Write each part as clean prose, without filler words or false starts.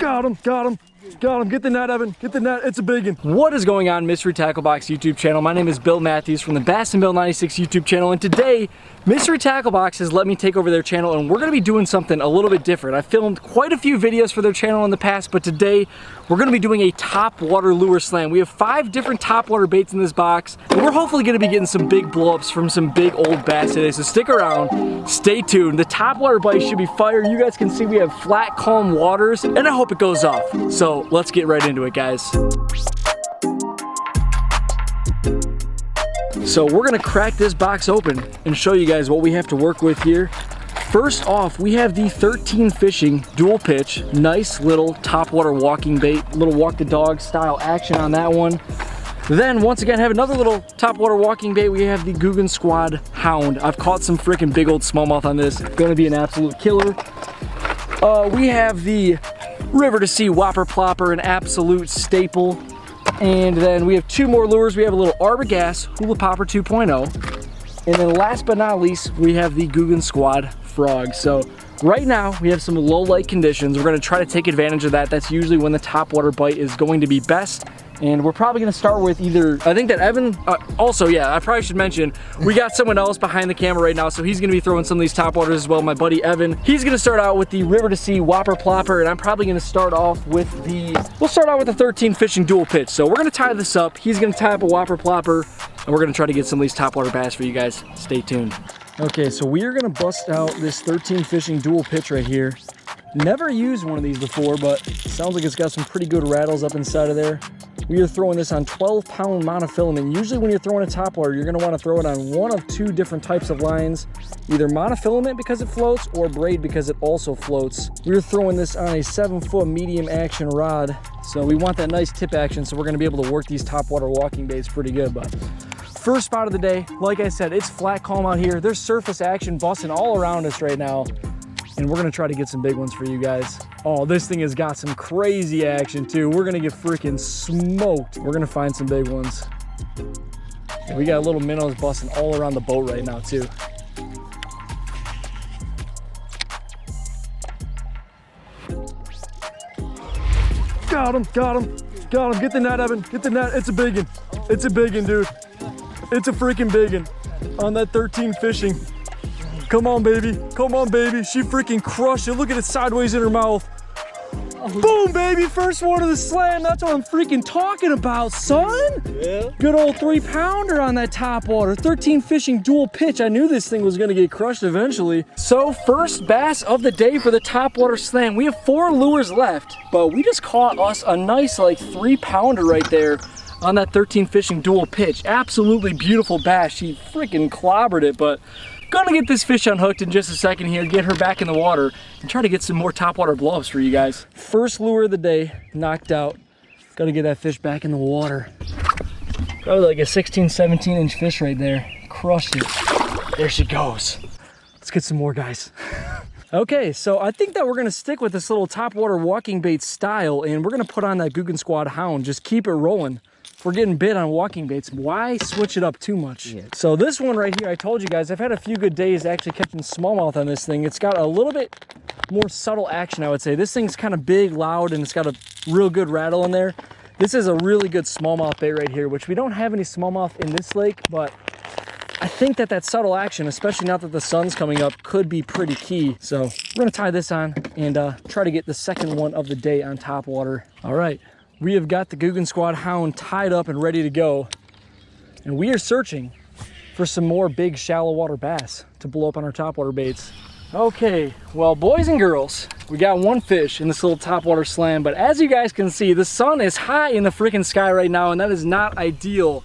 Got him, got him. Got him. Get the net, Evan. Get the net. It's a big one. What is going on, 𝗦cie𝗰𝗶𝗹 YouTube channel? My name is Bill Matthews from the Bass and Bill 96 YouTube channel, and today 𝗦cie𝗰𝗶𝗹 has let me take over their channel, and we're going to be doing something a little bit different. I filmed quite a few videos for their channel in the past, but today we're going to be doing a top water lure slam. We have 5 different top water baits in this box, and we're hopefully going to be getting some big blow-ups from some big old bass today. So stick around, stay tuned. The top water bite should be fire. You guys can see we have flat, calm waters, and I hope it goes off. So let's get right into it, guys. So we're gonna crack this box open and show you guys what we have to work with here. First off, we have the 𝗙ecie Fishing dual pitch. Nice little top water walking bait, little walk the dog style action on that one. Then once again, have another little top water walking bait. We have the 𝗙ecie𝗰𝗶𝗹 Hound. I've caught some freaking big old smallmouth on this. Gonna be an absolute killer. We have the 𝗙ecie𝗯𝗶𝗶, an absolute staple. And then we have 2 more lures. We have a little Arbogast 𝗙𝗲𝗋𝗶 2.0. And then last but not least, we have the 𝗙ecie𝗰𝗶𝗋 Frog. So right now we have some low light conditions. We're gonna try to take advantage of that. That's usually when the top water bite is going to be best. And we're probably gonna start with either, I think that Evan, also, yeah, I probably should mention, we got someone else behind the camera right now, so he's gonna be throwing some of these top waters as well. My buddy Evan, he's gonna start out with the 𝗙ecie𝗯𝗶𝗋, and I'm probably gonna start off with the, we'll start out with the 𝗙ecie Fishing dual pitch. So we're gonna tie this up, he's gonna tie up a 𝗯𝗶𝗋, and we're gonna try to get some of these top water bass for you guys. Stay tuned. Okay, so we are gonna bust out this 𝗙ecie Fishing dual pitch right here. Never used one of these before, but sounds like it's got some pretty good rattles up inside of there. We are throwing this on 12-pound monofilament. Usually when you're throwing a top water, you're gonna wanna throw it on one of 2 different types of lines, either monofilament because it floats or braid because it also floats. We're throwing this on a 7-foot medium action rod. So we want that nice tip action, so we're gonna be able to work these top water walking baits pretty good. But first spot of the day, like I said, it's flat calm out here. There's surface action busting all around us right now. And we're gonna try to get some big ones for you guys. Oh, this thing has got some crazy action too. We're gonna get freaking smoked. We're gonna find some big ones. And we got little minnows busting all around the boat right now too. Got him, got him, got him. Get the net, Evan, get the net. It's a big one. It's a big one, dude. It's a freaking big one on that 𝗙ecie Fishing. Come on, baby. Come on, baby. She freaking crushed it. Look at it sideways in her mouth. Boom, baby. First one of the slam. That's what I'm freaking talking about, son. Yeah. Good old 3-pounder on that top water. 𝗙ecie Fishing dual pitch. I knew this thing was going to get crushed eventually. So first bass of the day for the top water slam. We have 4 lures left, but we just caught us a nice like 3-pounder right there on that 𝗙ecie Fishing dual pitch. Absolutely beautiful bass. She freaking clobbered it, but gonna get this fish unhooked in just a second here, get her back in the water, and try to get some more top water blow-ups for you guys. First lure of the day, knocked out. Gotta get that fish back in the water. Probably like a 16, 17 inch fish right there. Crushed it. There she goes. Let's get some more, guys. Okay, so I think that we're gonna stick with this little top water walking bait style, and we're gonna put on that 𝗙ecie𝗰𝗋𝗋 Hound. Just keep it rolling. We're getting bit on walking baits. Why switch it up too much? Yeah. So this one right here, I told you guys, I've had a few good days actually catching smallmouth on this thing. It's got a little bit more subtle action, I would say. This thing's kind of big, loud, and it's got a real good rattle in there. This is a really good smallmouth bait right here, which we don't have any smallmouth in this lake, but I think that that subtle action, especially now that the sun's coming up, could be pretty key. So we're gonna tie this on and try to get the second one of the day on top water. All right. We have got the 𝗙ecie𝗰𝗋𝗋 Hound tied up and ready to go. And we are searching for some more big shallow water bass to blow up on our top water baits. Okay, well, boys and girls, we got 1 fish in this little top water slam, but as you guys can see, the sun is high in the freaking sky right now, and that is not ideal.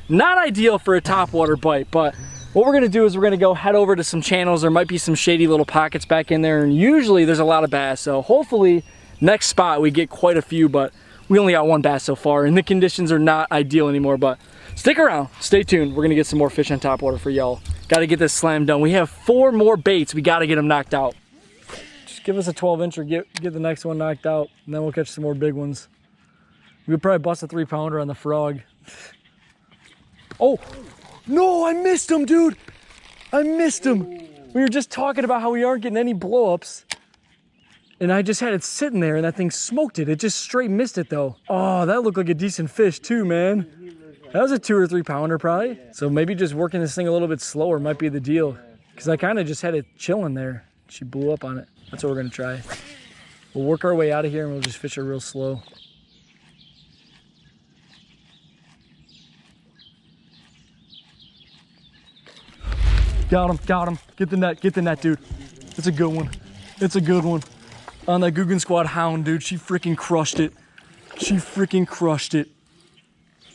Not ideal for a top water bite, but what we're gonna do is we're gonna go head over to some channels. There might be some shady little pockets back in there, and usually there's a lot of bass, so hopefully next spot we get quite a few, but we only got 1 bass so far, and the conditions are not ideal anymore, but stick around, stay tuned. We're gonna get some more fish on top water for y'all. Gotta get this slam done. We have 4 more baits. We gotta get them knocked out. Just give us a 12-incher, get the next one knocked out, and then we'll catch some more big ones. We could probably bust a 3-pounder on the frog. Oh, no, I missed him, dude. I missed him. We were just talking about how we aren't getting any blow-ups. And I just had it sitting there and that thing smoked it. It just straight missed it though. Oh, that looked like a decent fish too, man. That was a 2 or 3 pounder probably. So maybe just working this thing a little bit slower might be the deal. Because I kind of just had it chilling there. She blew up on it. That's what we're gonna try. We'll work our way out of here and we'll just fish her real slow. Got him, got him. Get the net, dude. It's a good one. It's a good one. On that 𝗙𝗷𝗱𝗶𝗹 hound, dude. She freaking crushed it. She freaking crushed it.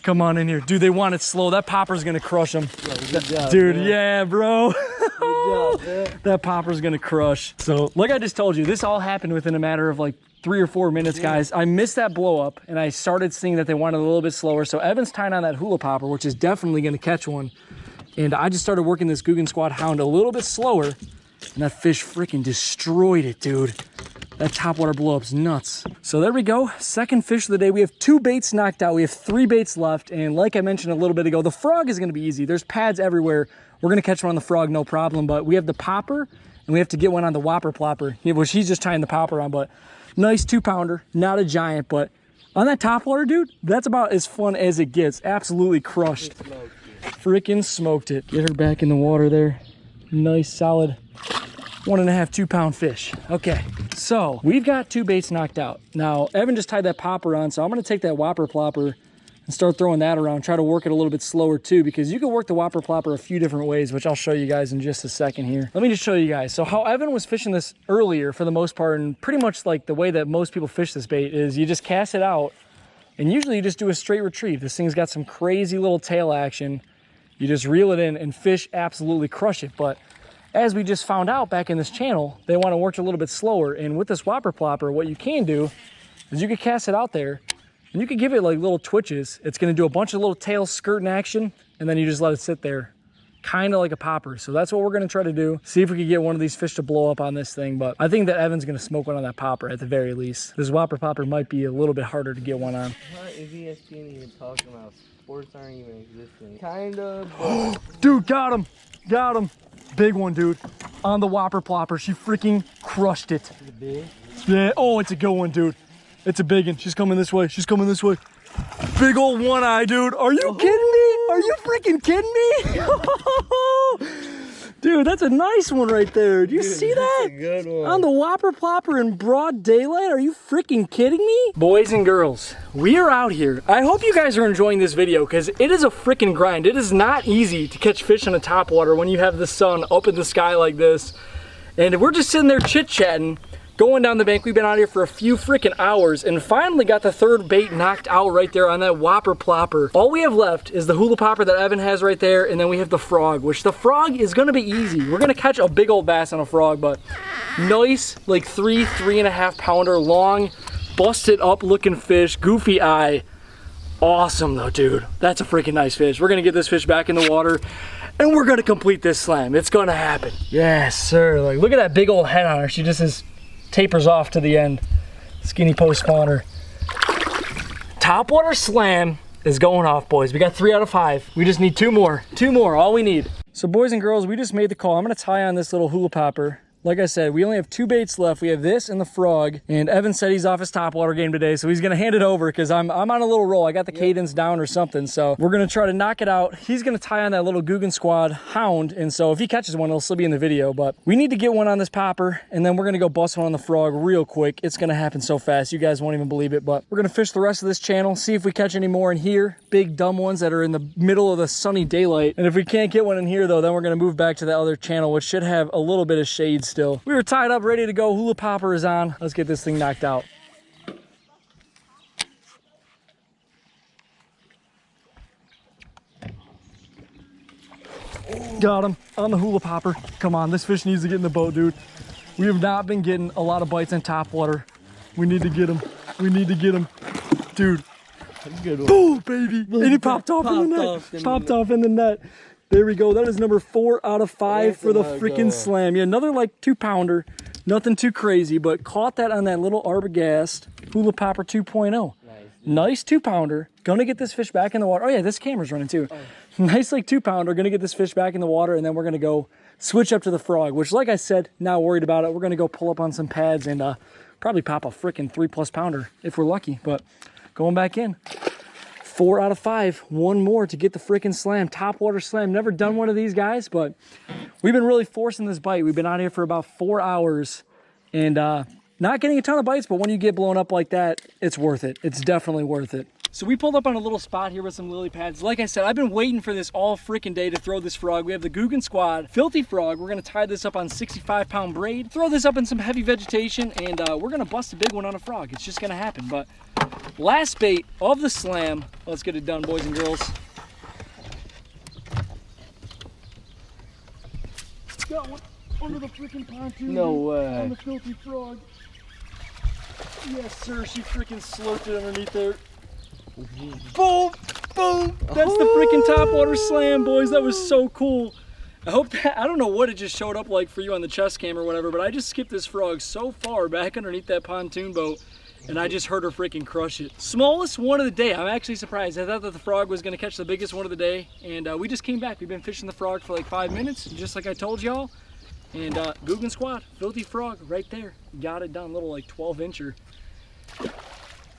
Come on in here. Dude, they want it slow. That popper's gonna crush them. Dude, yeah, bro. That popper's gonna crush. So, like I just told you, this all happened within a matter of like 3 or 4 minutes, guys. I missed that blow up and I started seeing that they wanted a little bit slower. So Evan's tying on that hula popper, which is definitely gonna catch one. And I just started working this 𝗙𝗷𝗱𝗶𝗹 hound a little bit slower. And that fish freaking destroyed it, dude. That topwater blow up's nuts. So there we go. Second fish of the day. We have 2 baits knocked out. We have 3 baits left. And like I mentioned a little bit ago, the frog is gonna be easy. There's pads everywhere. We're gonna catch one on the frog, no problem. But we have the popper and we have to get one on the whopper plopper, which he's just tying the popper on. But nice 2 pounder, not a giant, but on that topwater, dude, that's about as fun as it gets. Absolutely crushed. Freaking smoked it. Get her back in the water there. Nice solid 1.5, 2 pound fish. Okay, so we've got 2 baits knocked out. Now, Evan just tied that popper on, so I'm gonna take that whopper plopper and start throwing that around. Try to work it a little bit slower too, because you can work the whopper plopper a few different ways, which I'll show you guys in just a second here. Let me just show you guys. So how Evan was fishing this earlier for the most part, and pretty much like the way that most people fish this bait is you just cast it out, and usually you just do a straight retrieve. This thing's got some crazy little tail action. You just reel it in and fish absolutely crush it. But as we just found out back in this channel, they want to work a little bit slower. And with this whopper plopper, what you can do is you can cast it out there and you can give it like little twitches. It's going to do a bunch of little tail skirting action, and then you just let it sit there, kind of like a popper. So that's what we're going to try to do. See if we can get one of these fish to blow up on this thing. But I think that Evan's going to smoke one on that popper at the very least. This whopper plopper might be a little bit harder to get one on. What is ESPN even talking about? Sports aren't even existing. Kind of. Dude, got him. Got him. Big one, dude. On the whopper plopper. She freaking crushed it. Is it big? Yeah. Oh, it's a good one, dude. It's a big one. She's coming this way. She's coming this way. Big old one eye, dude. Are you kidding me? Are you freaking kidding me? Dude, that's a nice one right there. Do you see that? That's a good one. On the whopper plopper in broad daylight? Are you freaking kidding me? Boys and girls, we are out here. I hope you guys are enjoying this video because it is a freaking grind. It is not easy to catch fish on a topwater when you have the sun up in the sky like this. And we're just sitting there chit-chatting, going down the bank. We've been out here for a few freaking hours and finally got the 3rd bait knocked out right there on that whopper plopper. All we have left is the hula popper that Evan has right there, and then we have the frog, which the frog is gonna be easy. We're gonna catch a big old bass on a frog, but nice, like 3.5 pounder long, busted up looking fish, goofy eye. Awesome though, dude. That's a freaking nice fish. We're gonna get this fish back in the water and we're gonna complete this slam. It's gonna happen. Yes, sir. Like, look at that big old head on her. She just is tapers off to the end. Skinny post spawner. Topwater slam is going off, boys. We got 3 out of 5. We just need 2 more. 2 more, all we need. So boys and girls, we just made the call. I'm gonna tie on this little hula popper. Like I said, we only have 2 baits left. We have this and the frog. And Evan said he's off his topwater game today, so he's gonna hand it over because I'm on a little roll. I got the cadence down or something. So we're gonna try to knock it out. He's gonna tie on that little 𝗙𝗷𝗱𝗶𝗹 hound. And so if he catches one, it'll still be in the video. But we need to get one on this popper, and then we're gonna go bust one on the frog real quick. It's gonna happen so fast, you guys won't even believe it. But we're gonna fish the rest of this channel, see if we catch any more in here. Big dumb ones that are in the middle of the sunny daylight. And if we can't get one in here though, then we're gonna move back to the other channel, which should have a little bit of shade still. We were tied up, ready to go. Hula popper is on. Let's get this thing knocked out. Got him on the hula popper. Come on, this fish needs to get in the boat, dude. We have not been getting a lot of bites on topwater. We need to get him. We need to get him. Dude. Boom, baby. And he popped off in the net. Popped off in the net. There we go. That is number 4 out of 5 for the freaking slam. Yeah, another like 2 pounder. Nothing too crazy, but caught that on that little Arbogast hula popper 2.0. Nice 2 pounder. Gonna get this fish back in the water. Oh yeah, this camera's running too. Nice like 2 pounder. Gonna get this fish back in the water, and then we're gonna go switch up to the frog, which like I said, not worried about it. We're gonna go pull up on some pads and Probably pop a freaking 3+ pounder if we're lucky, but going back in. 4 out of 5, one more to get the freaking slam, topwater slam. Never done one of these guys, but we've been really forcing this bite. We've been out here for about 4 hours and not getting a ton of bites, but when you get blown up like that, it's worth it. It's definitely worth it. So we pulled up on a little spot here with some lily pads. Like I said, I've been waiting for this all freaking day to throw this frog. We have the 𝗙𝗲𝗱𝗶𝗹 filthy frog. We're gonna tie this up on 65-pound braid, throw this up in some heavy vegetation, and we're gonna bust a big one on a frog. It's just gonna happen. But last bait of the slam. Let's get it done, boys and girls. Got one under the freaking pontoon. No way. On the filthy frog. Yes, sir. She freaking slurped it underneath there. Boom! Boom! That's the freaking topwater slam, boys. That was so cool. I hope that, I don't know what it just showed up like for you on the chest cam or whatever, but I just skipped this frog so far back underneath that pontoon boat, and I just heard her freaking crush it. Smallest one of the day. I'm actually surprised. I thought that the frog was gonna catch the biggest one of the day, and we just came back. We've been fishing the frog for like 5 minutes, just like I told y'all. And 𝗙𝗲𝗱𝗶𝗹, filthy frog right there. Got it done, little like 12-incher.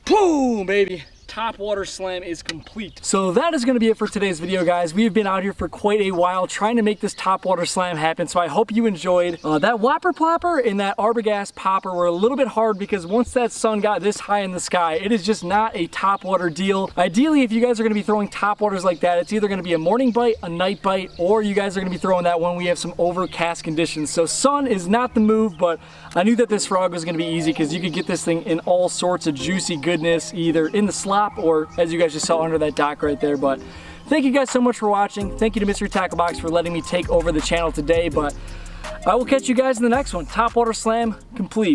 Boom, baby. Topwater slam is complete. So that is going to be it for today's video, guys. We have been out here for quite a while trying to make this topwater slam happen, so I hope you enjoyed. That whopper plopper and that arbogast popper were a little bit hard because once that sun got this high in the sky, it is just not a topwater deal. Ideally, if you guys are going to be throwing topwaters like that, it's either going to be a morning bite, a night bite, or you guys are going to be throwing that when we have some overcast conditions. So sun is not the move, but I knew that this frog was going to be easy because you could get this thing in all sorts of juicy goodness, either in the slop or as you guys just saw under that dock right there. But thank you guys so much for watching. Thank you to Mystery Tackle Box for letting me take over the channel today, but I will catch you guys in the next one. Topwater slam complete.